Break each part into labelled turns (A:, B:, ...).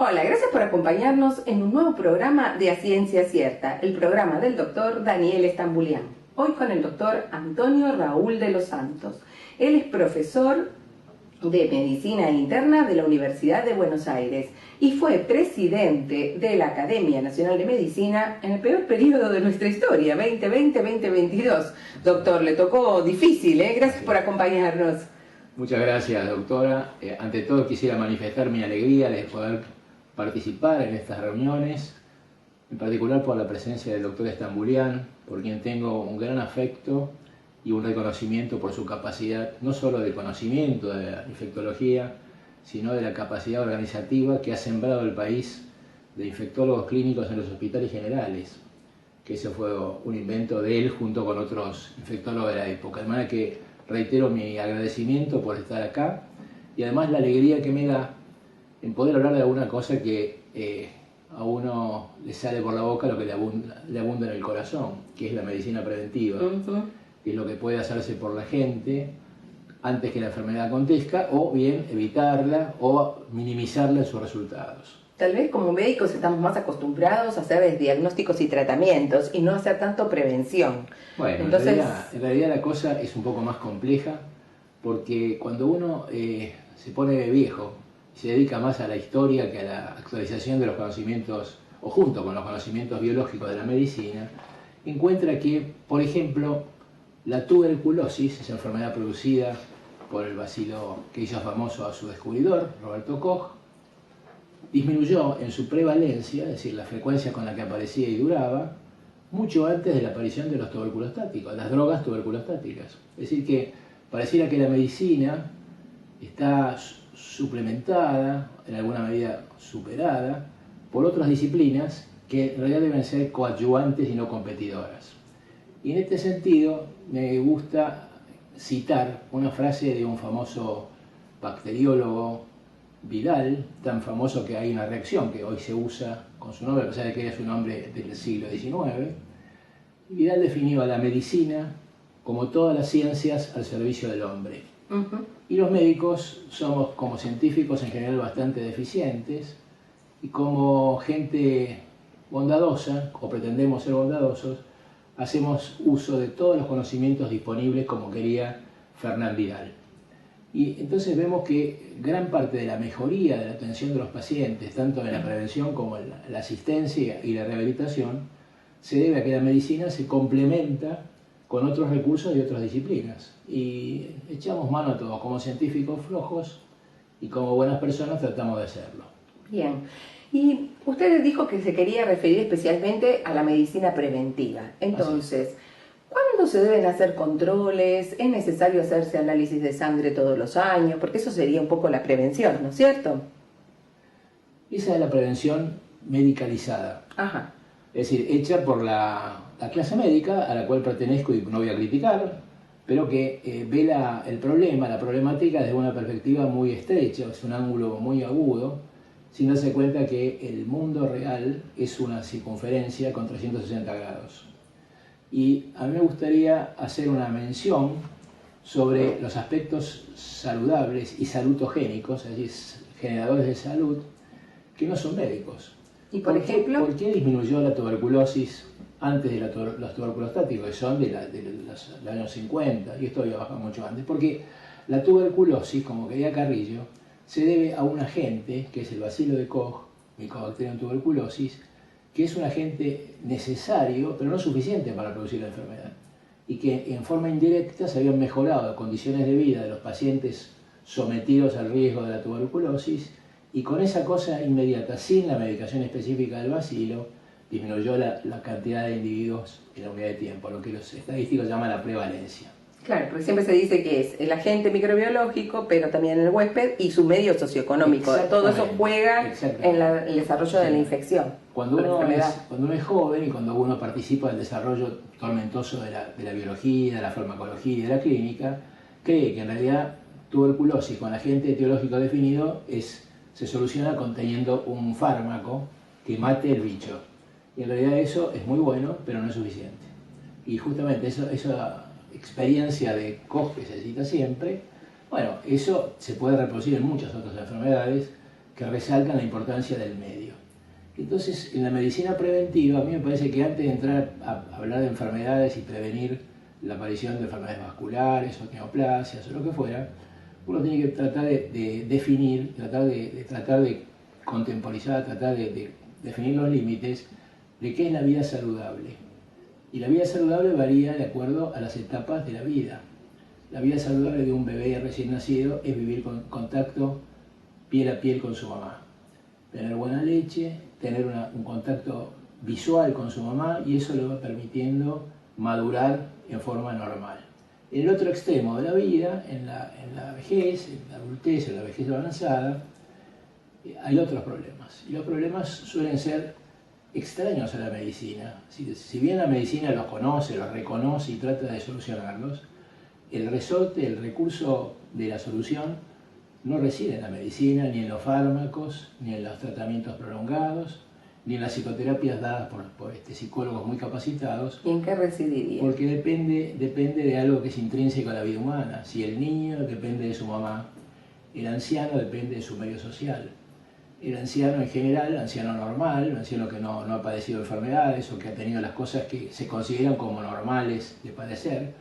A: Hola, gracias por acompañarnos en un nuevo programa de A Ciencia Cierta, el programa del doctor Daniel Stambulián. Hoy con el doctor Antonio Raúl de los Santos. Él es profesor de Medicina Interna de la Universidad de Buenos Aires y fue presidente de la Academia Nacional de Medicina en el peor periodo de nuestra historia, 2020-2022. Doctor, le tocó difícil, ¿eh? Gracias por acompañarnos.
B: Muchas gracias, doctora. Ante todo quisiera manifestar mi alegría de poder participar en estas reuniones, en particular por la presencia del doctor Stambulián, por quien tengo un gran afecto y un reconocimiento por su capacidad, no solo de conocimiento de la infectología, sino de la capacidad organizativa que ha sembrado el país de infectólogos clínicos en los hospitales generales, que ese fue un invento de él junto con otros infectólogos de la época. De manera que reitero mi agradecimiento por estar acá y además la alegría que me da en poder hablar de alguna cosa que a uno le sale por la boca lo que le abunda en el corazón, que es la medicina preventiva, que es lo que puede hacerse por la gente antes que la enfermedad acontezca, o bien evitarla o minimizarla en sus resultados.
A: Tal vez como médicos estamos más acostumbrados a hacer diagnósticos y tratamientos y no hacer tanto prevención.
B: Bueno,
A: entonces
B: en realidad la cosa es un poco más compleja, porque cuando uno se pone viejo y se dedica más a la historia que a la actualización de los conocimientos, o junto con los conocimientos biológicos de la medicina, encuentra que, por ejemplo, la tuberculosis, esa enfermedad producida por el bacilo que hizo famoso a su descubridor, Roberto Koch, disminuyó en su prevalencia, es decir, la frecuencia con la que aparecía y duraba, mucho antes de la aparición de los tuberculostáticos, las drogas tuberculostáticas. Es decir, que pareciera que la medicina está suplementada, en alguna medida superada, por otras disciplinas que en realidad deben ser coadyuvantes y no competidoras. Y en este sentido me gusta citar una frase de un famoso bacteriólogo, Vidal, tan famoso que hay una reacción que hoy se usa con su nombre, a pesar de que era su nombre del siglo XIX. Vidal definió a la medicina como todas las ciencias al servicio del hombre. Y los médicos somos, como científicos en general, bastante deficientes, y como gente bondadosa, o pretendemos ser bondadosos, hacemos uso de todos los conocimientos disponibles como quería Fernán Vidal. Y entonces vemos que gran parte de la mejoría de la atención de los pacientes, tanto en la prevención como en la asistencia y la rehabilitación, se debe a que la medicina se complementa con otros recursos de otras disciplinas. Y echamos mano a todos, como científicos flojos y como buenas personas tratamos de hacerlo.
A: Bien. Y usted dijo que se quería referir especialmente a la medicina preventiva. Entonces, ¿cuándo se deben hacer controles? ¿Es necesario hacerse análisis de sangre todos los años? Porque eso sería un poco la prevención, ¿no es cierto?
B: Esa es la prevención medicalizada.
A: Ajá.
B: Es decir, hecha por la clase médica a la cual pertenezco y no voy a criticar, pero que ve el problema, la problemática desde una perspectiva muy estrecha, es un ángulo muy agudo, sin darse cuenta que el mundo real es una circunferencia con 360 grados. Y a mí me gustaría hacer una mención sobre los aspectos saludables y salutogénicos, es decir, generadores de salud, que no son médicos.
A: ¿Y por ejemplo?
B: ¿Por qué disminuyó la tuberculosis antes de los tuberculostáticos, que son de los años 50, y esto había bajado mucho antes? Porque la tuberculosis, como quería Carrillo, se debe a un agente, que es el bacilo de Koch, Mycobacterium tuberculosis, que es un agente necesario, pero no suficiente para producir la enfermedad, y que en forma indirecta se habían mejorado las condiciones de vida de los pacientes sometidos al riesgo de la tuberculosis, y con esa cosa inmediata, sin la medicación específica del bacilo, disminuyó la cantidad de individuos en la unidad de tiempo, lo que los estadísticos llaman la prevalencia.
A: Claro, porque siempre se dice que es el agente microbiológico, pero también el huésped y su medio socioeconómico. Todo eso juega en el desarrollo de la infección.
B: Cuando uno es joven y cuando uno participa del desarrollo tormentoso de la biología, de la farmacología y de la clínica, cree que en realidad tuberculosis con agente etiológico definido se soluciona conteniendo un fármaco que mate el bicho. Y en realidad eso es muy bueno, pero no es suficiente. Y justamente esa experiencia de Koch que se cita siempre, bueno, eso se puede reproducir en muchas otras enfermedades que resaltan la importancia del medio. Entonces, en la medicina preventiva, a mí me parece que antes de entrar a hablar de enfermedades y prevenir la aparición de enfermedades vasculares o neoplasias o lo que fuera, uno tiene que tratar de definir, tratar de contemporizar, tratar de definir los límites de qué es la vida saludable. Y la vida saludable varía de acuerdo a las etapas de la vida. La vida saludable de un bebé recién nacido es vivir con contacto piel a piel con su mamá, tener buena leche, tener un contacto visual con su mamá, y eso le va permitiendo madurar en forma normal. En el otro extremo de la vida, en la vejez, en la adultez, en la vejez avanzada, hay otros problemas. Y los problemas suelen ser extraños a la medicina. Si bien la medicina los conoce, los reconoce y trata de solucionarlos, el resorte, el recurso de la solución no reside en la medicina, ni en los fármacos, ni en los tratamientos prolongados, ni en las psicoterapias dadas por psicólogos muy capacitados.
A: ¿Y en qué residiría?
B: Porque depende de algo que es intrínseco a la vida humana. Si el niño depende de su mamá, el anciano depende de su medio social. El anciano en general, el anciano normal, el anciano que no ha padecido enfermedades o que ha tenido las cosas que se consideran como normales de padecer,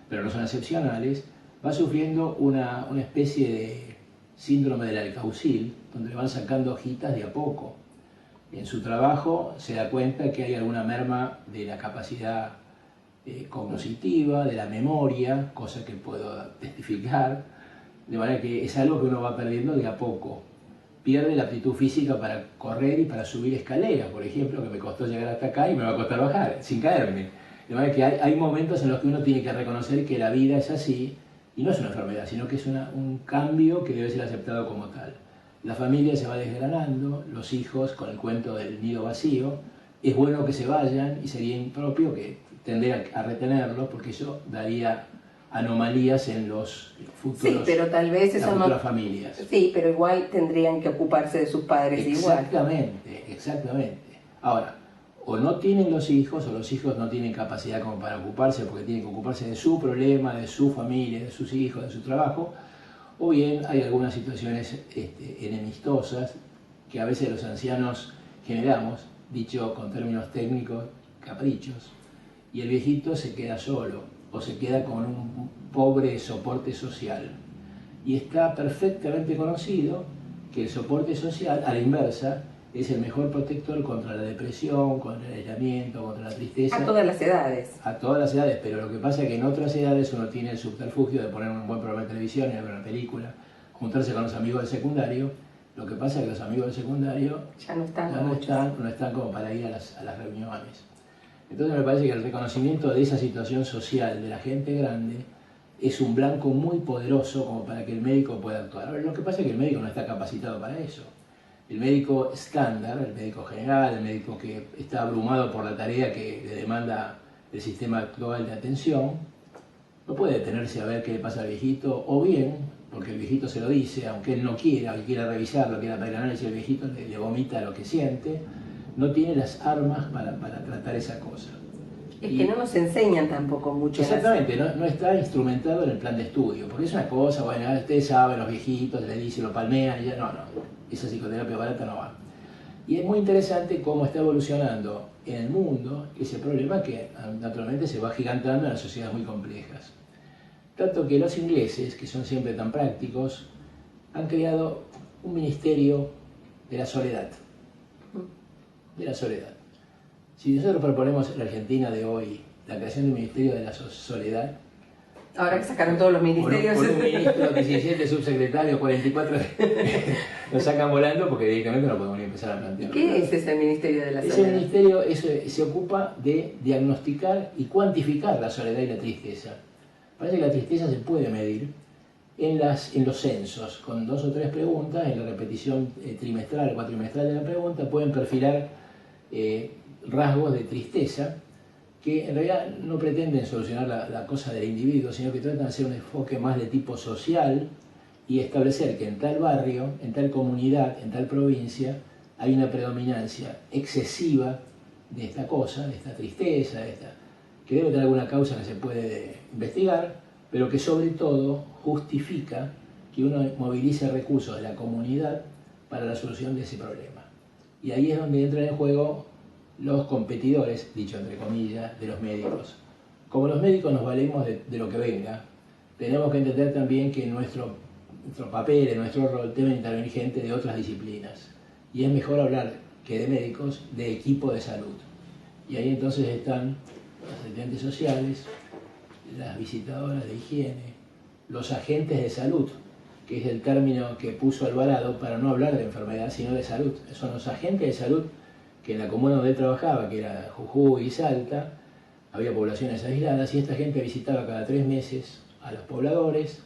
B: pero no son excepcionales, va sufriendo una especie de síndrome del alcaucil, donde le van sacando hojitas de a poco. En su trabajo se da cuenta que hay alguna merma de la capacidad cognitiva, de la memoria, cosa que puedo testificar, de manera que es algo que uno va perdiendo de a poco. Pierde la aptitud física para correr y para subir escaleras, por ejemplo, que me costó llegar hasta acá y me va a costar bajar, sin caerme. De manera que hay momentos en los que uno tiene que reconocer que la vida es así, y no es una enfermedad, sino que es un cambio que debe ser aceptado como tal. La familia se va desgranando, los hijos con el cuento del nido vacío, es bueno que se vayan y sería impropio que tender a retenerlos, porque eso daría anomalías en los futuros,
A: sí, pero tal vez eso
B: las futuras familias.
A: Sí, pero igual tendrían que ocuparse de sus padres igual.
B: Exactamente. Ahora, o no tienen los hijos, o los hijos no tienen capacidad como para ocuparse, porque tienen que ocuparse de su problema, de su familia, de sus hijos, de su trabajo, o bien hay algunas situaciones enemistosas que a veces los ancianos generamos, dicho con términos técnicos, caprichos, y el viejito se queda solo, o se queda con un pobre soporte social. Y está perfectamente conocido que el soporte social, a la inversa, es el mejor protector contra la depresión, contra el aislamiento, contra la tristeza.
A: A todas las edades.
B: A todas las edades, pero lo que pasa es que en otras edades uno tiene el subterfugio de poner un buen programa de televisión, ir a ver una película, juntarse con los amigos del secundario. Lo que pasa es que los amigos del secundario
A: ya no
B: están como para ir a las reuniones. Entonces me parece que el reconocimiento de esa situación social de la gente grande es un blanco muy poderoso como para que el médico pueda actuar. Ahora, lo que pasa es que el médico no está capacitado para eso. El médico estándar, el médico general, el médico que está abrumado por la tarea que le demanda el sistema actual de atención, no puede detenerse a ver qué le pasa al viejito, o bien, porque el viejito se lo dice, aunque él no quiera, o quiera revisarlo, quiera pedir análisis, el viejito le vomita lo que siente, no tiene las armas para tratar esa cosa.
A: Es que no nos enseñan tampoco mucho.
B: Exactamente, no está instrumentado en el plan de estudio, porque es una cosa, bueno, ustedes saben, los viejitos le dicen, lo palmean, y ya no, esa psicoterapia barata no va. Y es muy interesante cómo está evolucionando en el mundo ese problema que naturalmente se va gigantando en las sociedades muy complejas. Tanto que los ingleses, que son siempre tan prácticos, han creado un ministerio de la soledad. De la soledad. Si nosotros proponemos en la Argentina de hoy la creación de un ministerio de la soledad,
A: ahora que sacaron todos los ministerios,
B: por un ministro, 17 subsecretarios, 44, nos sacan volando porque directamente no podemos ni empezar a plantear.
A: ¿Qué es ese ministerio de la soledad?
B: Ese ministerio se ocupa de diagnosticar y cuantificar la soledad y la tristeza. Parece que la tristeza se puede medir en los censos, con 2 o 3 preguntas, en la repetición trimestral o cuatrimestral de la pregunta, pueden perfilar rasgos de tristeza que en realidad no pretenden solucionar la cosa del individuo, sino que tratan de hacer un enfoque más de tipo social y establecer que en tal barrio, en tal comunidad, en tal provincia, hay una predominancia excesiva de esta cosa, de esta tristeza, que debe tener alguna causa que se puede investigar, pero que sobre todo justifica que uno movilice recursos de la comunidad para la solución de ese problema. Y ahí es donde entran en juego los competidores, dicho entre comillas, de los médicos. Como los médicos nos valemos de lo que venga, tenemos que entender también que en nuestro papel, en nuestro rol, deben intervenir gente de otras disciplinas. Y es mejor hablar que de médicos, de equipo de salud. Y ahí entonces están los asistentes sociales, las visitadoras de higiene, los agentes de salud, que es el término que puso Alvarado para no hablar de enfermedad, sino de salud. Son los agentes de salud que en la comuna donde él trabajaba, que era Jujuy y Salta, había poblaciones aisladas y esta gente visitaba cada 3 meses a los pobladores,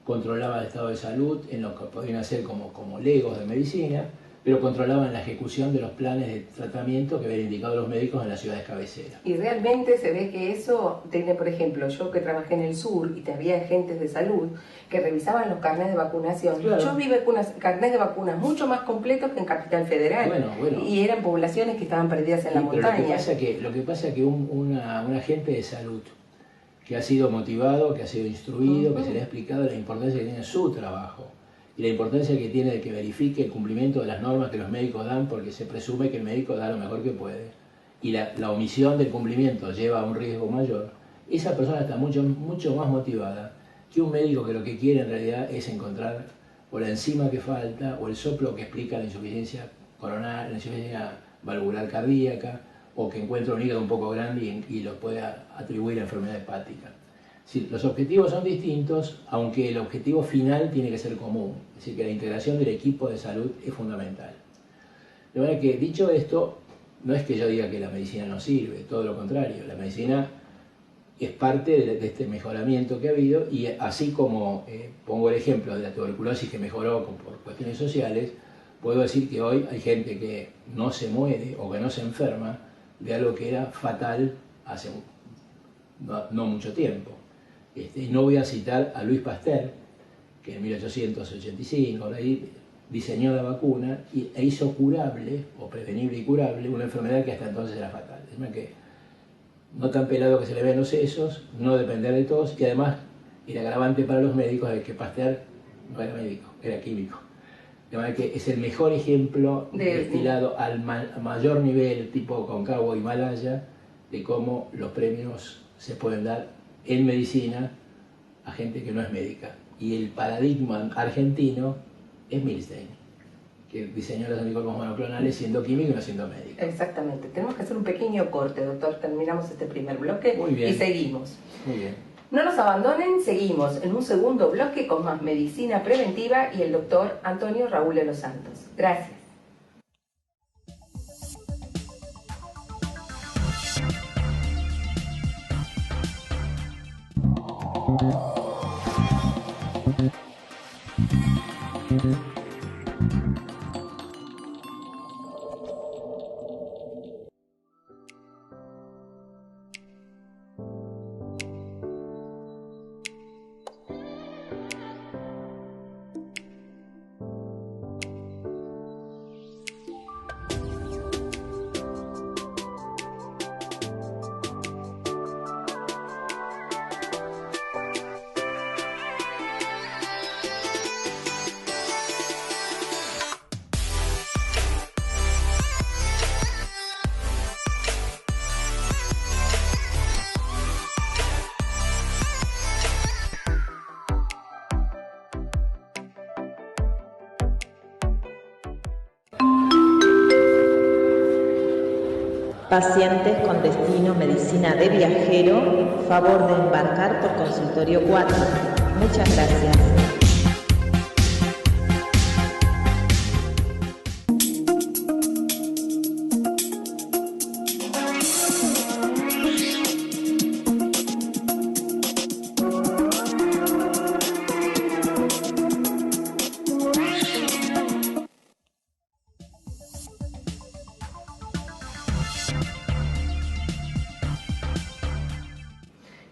B: controlaba el estado de salud en lo que podían hacer como legos de medicina, pero controlaban la ejecución de los planes de tratamiento que habían indicado los médicos en las ciudades cabeceras.
A: Y realmente se ve que eso tiene, por ejemplo, yo que trabajé en el sur y había agentes de salud que revisaban los carnets de vacunación.
B: Claro.
A: Yo vi carnets de vacunas mucho más completos que en Capital Federal.
B: Bueno.
A: Y eran poblaciones que estaban perdidas en la montaña.
B: Lo que pasa es que un agente de salud que ha sido motivado, que ha sido instruido, que se le ha explicado la importancia que tiene su trabajo y la importancia que tiene de que verifique el cumplimiento de las normas que los médicos dan, porque se presume que el médico da lo mejor que puede, y la omisión del cumplimiento lleva a un riesgo mayor, esa persona está mucho más motivada que un médico que lo que quiere en realidad es encontrar o la enzima que falta, o el soplo que explica la insuficiencia coronaria, la insuficiencia valvular cardíaca, o que encuentra un hígado un poco grande y lo pueda atribuir a enfermedad hepática. Sí, los objetivos son distintos, aunque el objetivo final tiene que ser común, es decir, que la integración del equipo de salud es fundamental. De manera que, dicho esto, no es que yo diga que la medicina no sirve, todo lo contrario, la medicina es parte de este mejoramiento que ha habido, y así como pongo el ejemplo de la tuberculosis que mejoró por cuestiones sociales, puedo decir que hoy hay gente que no se muere o que no se enferma de algo que era fatal hace no mucho tiempo. Y no voy a citar a Louis Pasteur, que en 1885 ahí diseñó la vacuna e hizo curable, o prevenible y curable, una enfermedad que hasta entonces era fatal. Es decir, que no tan pelado que se le ven los sesos, no depender de todos, y además el agravante para los médicos es que Pasteur no era médico, era químico. De manera que es el mejor ejemplo destilado al mayor nivel, tipo Concagua, Himalaya, de cómo los premios se pueden dar en medicina a gente que no es médica. Y el paradigma argentino es Milstein, que diseñó los anticuerpos monoclonales siendo químico y no siendo médico.
A: Exactamente. Tenemos que hacer un pequeño corte, doctor. Terminamos este primer bloque.
B: Muy bien.
A: Y seguimos.
B: Muy bien.
A: No nos abandonen, seguimos en un segundo bloque con más medicina preventiva y el doctor Antonio Raúl de los Santos. Gracias.
C: Pacientes con destino medicina de viajero, favor de embarcar por consultorio 4. Muchas gracias.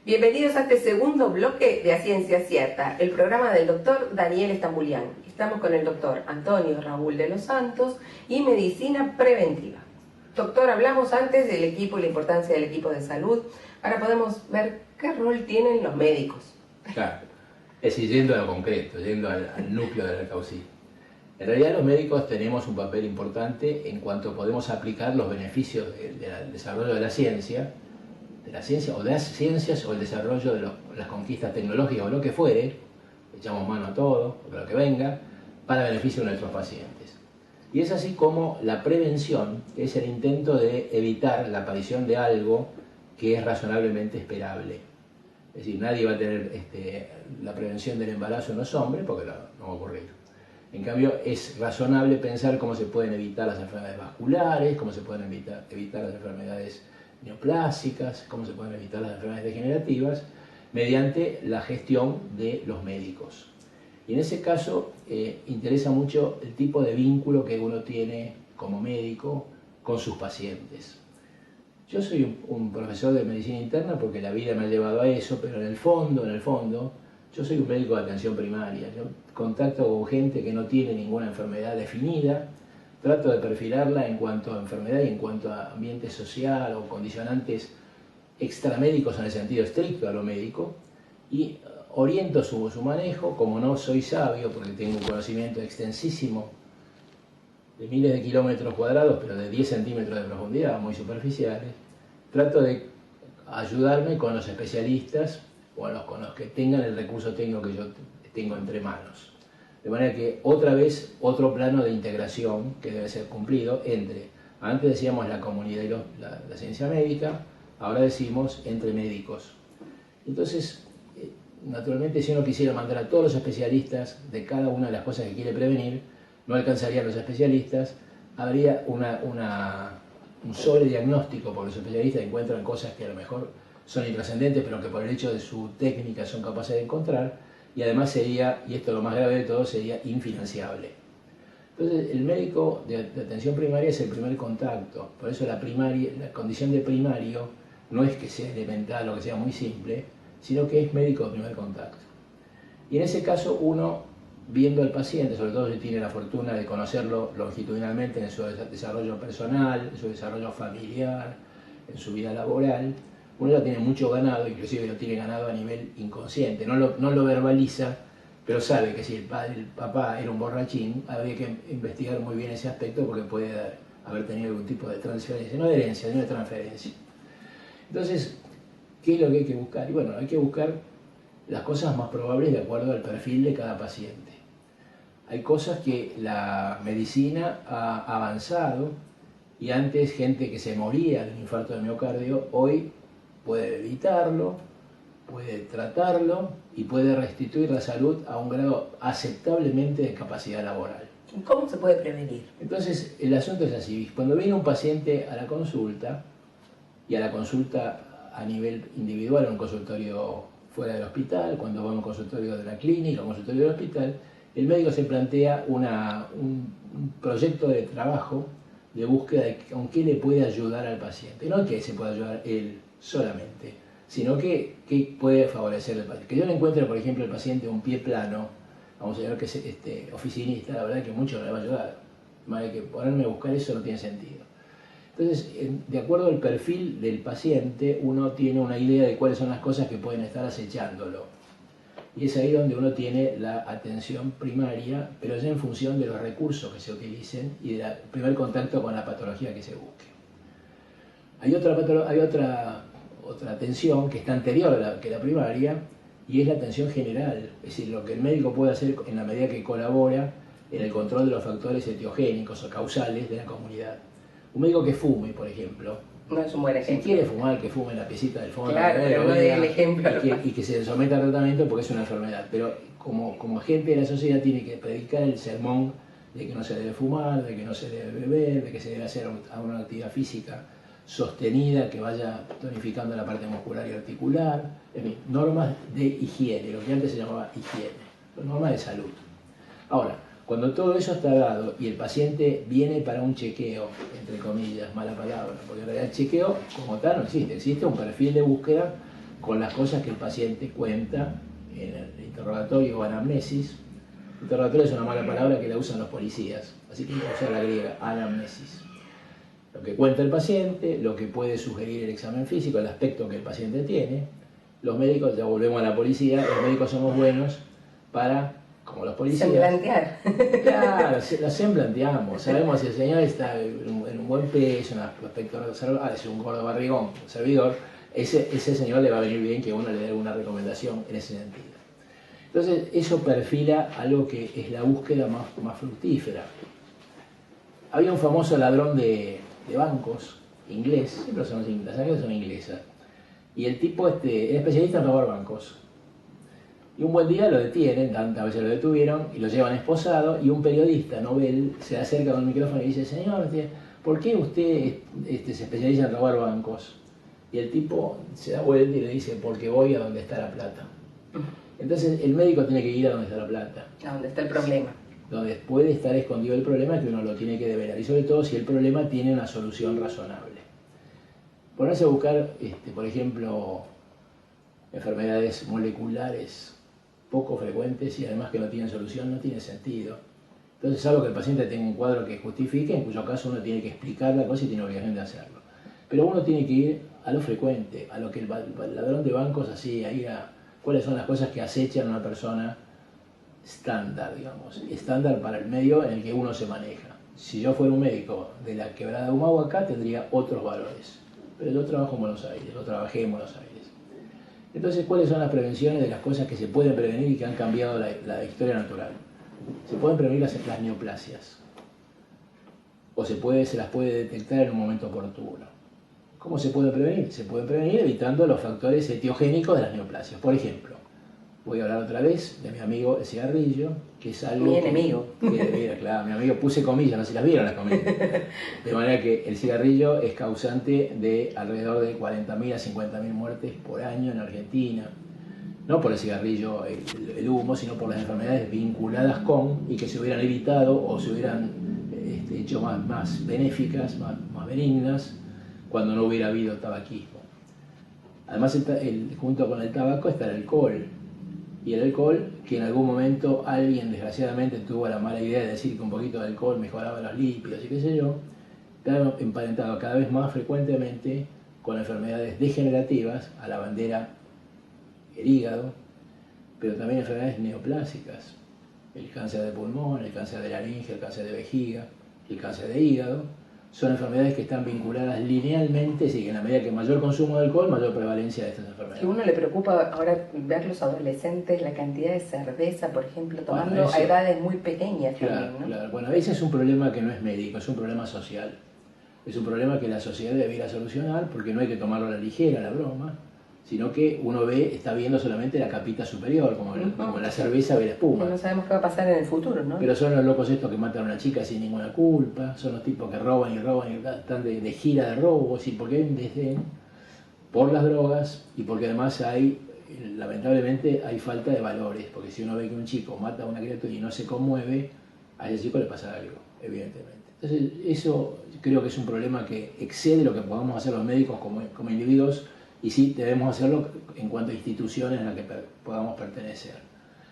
A: Bienvenidos a este segundo bloque de A Ciencia Cierta, el programa del doctor Daniel Estambulián. Estamos con el doctor Antonio Raúl de los Santos y Medicina Preventiva. Doctor, hablamos antes del equipo y la importancia del equipo de salud. Ahora podemos ver qué rol tienen los médicos.
B: Claro, es decir, yendo a lo concreto, yendo al núcleo de la causa. En realidad los médicos tenemos un papel importante en cuanto podemos aplicar los beneficios del desarrollo de la ciencia o de las ciencias o el desarrollo de las conquistas tecnológicas o lo que fuere, echamos mano a todo, o lo que venga, para beneficio de nuestros pacientes. Y es así como la prevención es el intento de evitar la aparición de algo que es razonablemente esperable. Es decir, nadie va a tener la prevención del embarazo en los hombres porque no va a ocurrir. En cambio, es razonable pensar cómo se pueden evitar las enfermedades vasculares, cómo se pueden evitar las enfermedades neoplásicas, cómo se pueden evitar las enfermedades degenerativas, mediante la gestión de los médicos. Y en ese caso interesa mucho el tipo de vínculo que uno tiene como médico con sus pacientes. Yo soy un profesor de medicina interna porque la vida me ha llevado a eso, pero en el fondo, yo soy un médico de atención primaria. Yo contacto con gente que no tiene ninguna enfermedad definida, trato de perfilarla en cuanto a enfermedad y en cuanto a ambiente social o condicionantes extramédicos en el sentido estricto a lo médico, y oriento su manejo. Como no soy sabio, porque tengo un conocimiento extensísimo de miles de kilómetros cuadrados, pero de 10 centímetros de profundidad, muy superficiales, trato de ayudarme con los especialistas o con los que tengan el recurso técnico que yo tengo entre manos. De manera que otra vez, otro plano de integración que debe ser cumplido entre, antes decíamos la comunidad y la ciencia médica, ahora decimos entre médicos. Entonces, naturalmente, si uno quisiera mandar a todos los especialistas de cada una de las cosas que quiere prevenir, no alcanzarían los especialistas, habría un sobrediagnóstico, porque los especialistas encuentran cosas que a lo mejor son intrascendentes, pero que por el hecho de su técnica son capaces de encontrar, y además sería, y esto es lo más grave de todo, sería infinanciable. Entonces, el médico de atención primaria es el primer contacto, por eso la condición de primario no es que sea elemental o que sea muy simple, sino que es médico de primer contacto. Y en ese caso uno, viendo al paciente, sobre todo si tiene la fortuna de conocerlo longitudinalmente en su desarrollo personal, en su desarrollo familiar, en su vida laboral, uno ya tiene mucho ganado, inclusive lo tiene ganado a nivel inconsciente, no lo verbaliza, pero sabe que si el papá era un borrachín, habría que investigar muy bien ese aspecto porque puede haber tenido algún tipo de transferencia, no de herencia, sino de transferencia. Entonces, ¿qué es lo que hay que buscar? Y bueno, hay que buscar las cosas más probables de acuerdo al perfil de cada paciente. Hay cosas que la medicina ha avanzado y antes gente que se moría de un infarto de miocardio, hoy puede evitarlo, puede tratarlo y puede restituir la salud a un grado aceptablemente de capacidad laboral.
A: ¿Cómo se puede prevenir?
B: Entonces, el asunto es así. Cuando viene un paciente a la consulta, y a la consulta a nivel individual, un consultorio fuera del hospital, cuando va a un consultorio de la clínica, un consultorio del hospital, el médico se plantea un proyecto de trabajo de búsqueda de con qué le puede ayudar al paciente. No que se pueda ayudar él solamente, sino que puede favorecer al paciente. Que yo le encuentre, por ejemplo, al paciente un pie plano, vamos a ver que es oficinista, la verdad que mucho no le va a ayudar. De manera que ponerme a buscar eso no tiene sentido. Entonces, de acuerdo al perfil del paciente, uno tiene una idea de cuáles son las cosas que pueden estar acechándolo. Y es ahí donde uno tiene la atención primaria, pero ya en función de los recursos que se utilicen y del primer contacto con la patología que se busque. Hay otra atención que está anterior a la primaria, y es la atención general, es decir, lo que el médico puede hacer en la medida que colabora en el control de los factores etiogénicos o causales de la comunidad. Un médico que fume, por ejemplo,
A: no es un buen ejemplo.
B: Si quiere fumar, que fume en la piecita del fondo,
A: claro, pero no dé el ejemplo.
B: Y que se someta a tratamiento porque es una enfermedad. Pero como agente de la sociedad tiene que predicar el sermón de que no se debe fumar, de que no se debe beber, de que se debe hacer una actividad física sostenida que vaya tonificando la parte muscular y articular. En fin, normas de higiene, lo que antes se llamaba higiene, normas de salud. Ahora, cuando todo eso está dado y el paciente viene para un chequeo, entre comillas, mala palabra, porque en realidad el chequeo como tal no existe, existe un perfil de búsqueda con las cosas que el paciente cuenta en el interrogatorio o anamnesis. Interrogatorio es una mala palabra que la usan los policías, así que hay que usar la griega, anamnesis. Lo que cuenta el paciente, lo que puede sugerir el examen físico, el aspecto que el paciente tiene. Los médicos, ya volvemos a la policía, los médicos somos buenos para, como los policías...
A: Semblantear.
B: Claro, Claro, lo semblanteamos. Sabemos si el señor está en un buen peso, en un aspecto reservado, es un gordo barrigón, un servidor, ese señor le va a venir bien que uno le dé alguna recomendación en ese sentido. Entonces, eso perfila algo que es la búsqueda más fructífera. Había un famoso ladrón de bancos, inglés, siempre son las agencias son inglesas, y el tipo era especialista en robar bancos. Y un buen día lo detienen, tantas veces lo detuvieron, y lo llevan esposado, y un periodista, Nobel, se acerca con el micrófono y dice: señor, ¿por qué usted se especializa en robar bancos? Y el tipo se da vuelta y le dice: porque voy a donde está la plata. Entonces el médico tiene que ir a donde está la plata.
A: A donde está el problema.
B: Donde puede estar escondido el problema, que uno lo tiene que develar. Y sobre todo si el problema tiene una solución razonable. Ponerse a buscar, por ejemplo, enfermedades moleculares poco frecuentes y además que no tienen solución, no tiene sentido. Entonces, salvo que el paciente tenga un cuadro que justifique, en cuyo caso uno tiene que explicar la cosa y tiene obligación de hacerlo. Pero uno tiene que ir a lo frecuente, a lo que el ladrón de bancos hacía, ir a cuáles son las cosas que acechan a una persona estándar, digamos, estándar para el medio en el que uno se maneja. Si yo fuera un médico de la Quebrada de Humahuacá, tendría otros valores. Pero yo trabajo en Buenos Aires, yo trabajé en Buenos Aires. Entonces, ¿cuáles son las prevenciones de las cosas que se pueden prevenir y que han cambiado la historia natural? Se pueden prevenir las neoplasias, o se las puede detectar en un momento oportuno. ¿Cómo se puede prevenir? Se puede prevenir evitando los factores etiogénicos de las neoplasias. Por ejemplo, voy a hablar otra vez de mi amigo el cigarrillo, que es algo...
A: Mi enemigo.
B: Claro, mi amigo, puse comillas, no sé si las vieron las comillas. De manera que el cigarrillo es causante de alrededor de 40.000 a 50.000 muertes por año en Argentina. No por el cigarrillo, el humo, sino por las enfermedades vinculadas con, y que se hubieran evitado o se hubieran hecho más benéficas, más benignas, cuando no hubiera habido tabaquismo. Además, junto con el tabaco está el alcohol. Y el alcohol, que en algún momento alguien desgraciadamente tuvo la mala idea de decir que un poquito de alcohol mejoraba los lípidos y qué sé yo, está emparentado cada vez más frecuentemente con enfermedades degenerativas, a la bandera el hígado, pero también enfermedades neoplásicas, el cáncer de pulmón, el cáncer de laringe, el cáncer de vejiga, el cáncer de hígado. Son enfermedades que están vinculadas linealmente, sí, que en la medida que mayor consumo de alcohol, mayor prevalencia de estas enfermedades.
A: Que a uno le preocupa ahora ver los adolescentes, la cantidad de cerveza, por ejemplo, tomando a edades muy pequeñas también, ¿no?
B: Claro. Bueno, ese es un problema que no es médico, es un problema social. Es un problema que la sociedad debiera solucionar, porque no hay que tomarlo a la ligera, la broma, sino que uno está viendo solamente la capita superior, como la cerveza ve la espuma.
A: No sabemos qué va a pasar en el futuro, ¿no?
B: Pero son los locos estos que matan a una chica sin ninguna culpa, son los tipos que roban y están de gira de robos, y porque hay un desdén por las drogas y porque además lamentablemente hay falta de valores, porque si uno ve que un chico mata a una criatura y no se conmueve, a ese chico le pasa algo, evidentemente. Entonces, eso creo que es un problema que excede lo que podamos hacer los médicos como individuos, y sí debemos hacerlo en cuanto a instituciones en las que podamos pertenecer.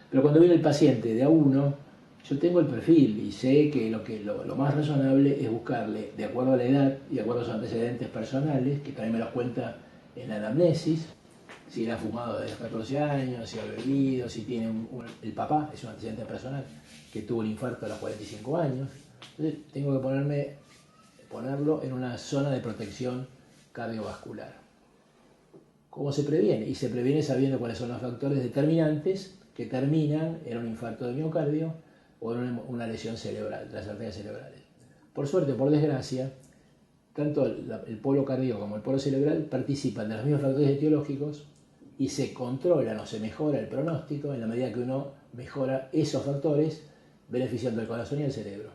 B: Pero cuando viene el paciente de a uno, yo tengo el perfil y sé que lo más razonable es buscarle, de acuerdo a la edad y de acuerdo a sus antecedentes personales, que también me los cuenta en la anamnesis, si él ha fumado desde los 14 años, si ha bebido, si tiene el papá, es un antecedente personal, que tuvo un infarto a los 45 años. Entonces tengo que ponerlo en una zona de protección cardiovascular. ¿Cómo se previene? Y se previene sabiendo cuáles son los factores determinantes que terminan en un infarto de miocardio o en una lesión cerebral, de las arterias cerebrales. Por suerte o por desgracia, tanto el polo cardíaco como el polo cerebral participan de los mismos factores etiológicos y se controlan o se mejora el pronóstico en la medida que uno mejora esos factores, beneficiando el corazón y el cerebro.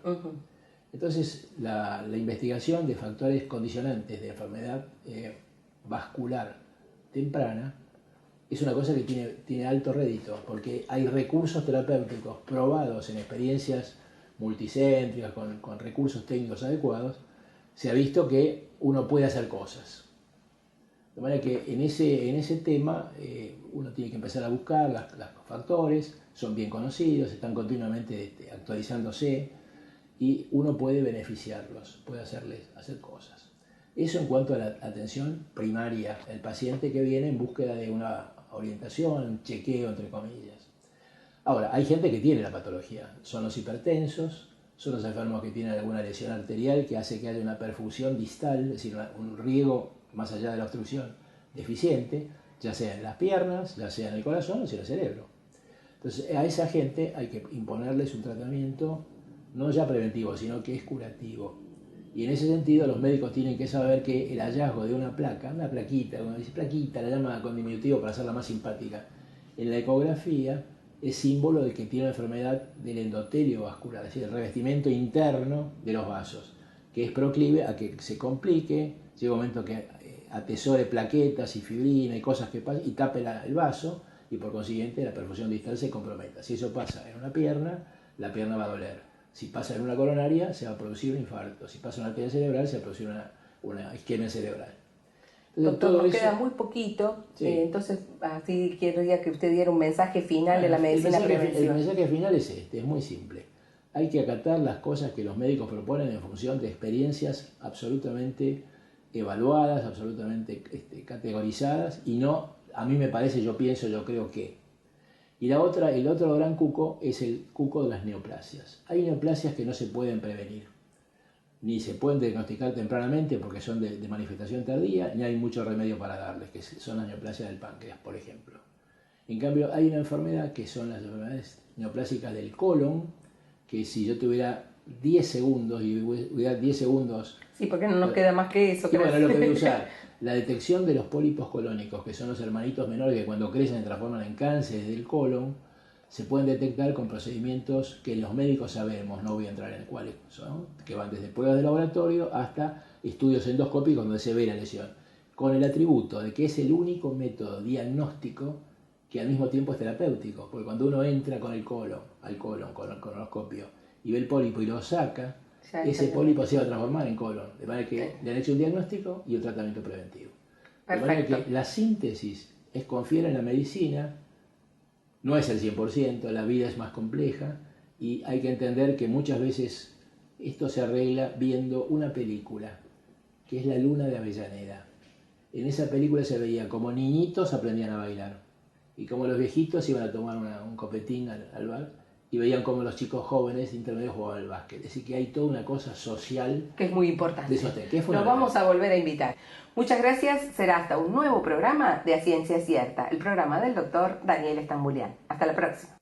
B: Entonces, la investigación de factores condicionantes de enfermedad vascular temprana es una cosa que tiene alto rédito, porque hay recursos terapéuticos probados en experiencias multicéntricas con recursos técnicos adecuados. Se ha visto que uno puede hacer cosas. De manera que en ese tema uno tiene que empezar a buscar los factores, son bien conocidos, están continuamente actualizándose y uno puede beneficiarlos, puede hacer cosas. Eso en cuanto a la atención primaria del paciente que viene en búsqueda de una orientación, chequeo, entre comillas. Ahora, hay gente que tiene la patología, son los hipertensos, son los enfermos que tienen alguna lesión arterial que hace que haya una perfusión distal, es decir, un riego más allá de la obstrucción deficiente, ya sea en las piernas, ya sea en el corazón o sea en el cerebro. Entonces a esa gente hay que imponerles un tratamiento no ya preventivo, sino que es curativo. Y en ese sentido los médicos tienen que saber que el hallazgo de una placa, una plaquita, uno dice plaquita, la llama con diminutivo para hacerla más simpática, en la ecografía es símbolo de que tiene una enfermedad del endotelio vascular, es decir, el revestimiento interno de los vasos, que es proclive a que se complique, llega un momento que atesore plaquetas y fibrina y cosas que pasan y tape el vaso y por consiguiente la perfusión distal se comprometa. Si eso pasa en una pierna, la pierna va a doler. Si pasa en una coronaria, se va a producir un infarto. Si pasa en una arteria cerebral, se va a producir una isquemia cerebral.
A: Entonces, doctor, nos queda muy poquito, sí. Entonces así quiero que usted diera un mensaje final de la medicina preventiva.
B: El mensaje final es este, es muy simple. Hay que acatar las cosas que los médicos proponen en función de experiencias absolutamente evaluadas, absolutamente categorizadas, y no, a mí me parece, yo pienso, yo creo que. Y el otro gran cuco es el cuco de las neoplasias. Hay neoplasias que no se pueden prevenir, ni se pueden diagnosticar tempranamente porque son de manifestación tardía, ni hay mucho remedio para darles, que son las neoplasias del páncreas, por ejemplo. En cambio, hay una enfermedad que son las enfermedades neoplásicas del colon, que si yo tuviera 10 segundos y hubiera 10 segundos...
A: Sí, porque no nos queda más que eso.
B: Y bueno, lo que voy a usar, la detección de los pólipos colónicos, que son los hermanitos menores que cuando crecen se transforman en cánceres del colon, se pueden detectar con procedimientos que los médicos sabemos, no voy a entrar en cuáles son, que van desde pruebas de laboratorio hasta estudios endoscópicos donde se ve la lesión, con el atributo de que es el único método diagnóstico que al mismo tiempo es terapéutico, porque cuando uno entra con el colon, con el colonoscopio, y ve el pólipo y lo saca, ese pólipo se va a transformar en colon, de manera que le han hecho un diagnóstico y un tratamiento preventivo.
A: Perfecto.
B: De manera que la síntesis es confiar en la medicina, no es el 100%, la vida es más compleja y hay que entender que muchas veces esto se arregla viendo una película, que es La Luna de Avellaneda. En esa película se veía como niñitos aprendían a bailar y como los viejitos iban a tomar un copetín al bar y veían como los chicos jóvenes intermedios jugaban al básquet. Es decir, que hay toda una cosa social
A: que es muy importante.
B: De sostén, que es
A: Nos vamos a volver a invitar. Muchas gracias. Será hasta un nuevo programa de A Ciencia Cierta, el programa del doctor Daniel Estambullián. Hasta la próxima.